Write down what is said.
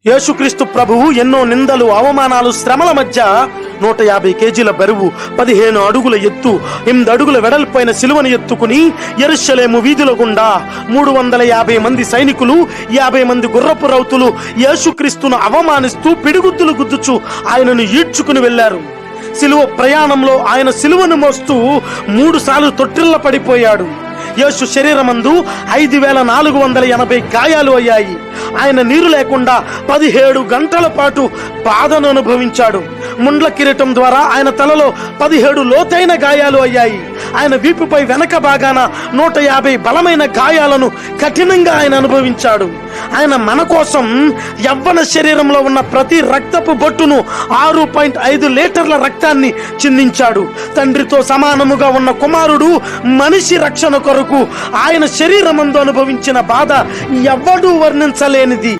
యేసుక్రీస్తు ప్రభువు ఎన్నో నిందలు, అవమానాలు, శ్రమల మధ్య 150 కేజీల బరువు, 15 అడుగుల ఎత్తు, 8 అడుగుల వెడల్పైన సిలువను ఎత్తుకుని యెరూషలేము వీధుల గుండా 350 మంది సైనికులు, 50 మంది గుర్రపు రౌతులు యేసుక్రీస్తును అవమానిస్తూ పిడిగుద్దులు గుద్దుచు ఆయనను ఈడ్చుకుని వెళ్లారు. సిలువ ప్రయాణంలో ఆయన సిలువను మోస్తూ 3 సార్లు తొట్టిల్ల పడిపోయాడు. యేసు శరీరమందు 5480 గాయాలు అయ్యాయి. ఆయన నీరు లేకుండా 17 గంటల పాటు బాధను అనుభవించాడు. ముండ్ల కిరీటం ద్వారా ఆయన తలలో 17 లోతైన గాయాలు అయ్యాయి. ఆయన వీపుపై వెనక భాగాన 150 బలమైన గాయాలను కఠినంగా ఆయన అనుభవించాడు. ఆయన మన కోసం యవ్వన శరీరంలో ఉన్న ప్రతి రక్తపు బొట్టును 6.5 లీటర్ల రక్తాన్ని చిందించాడు. తండ్రితో సమానముగా ఉన్న కుమారుడు మనిషి రక్షణ కొరకు ఆయన శరీరమందు అనుభవించిన బాధ ఎవ్వడూ వర్ణించలేనిది.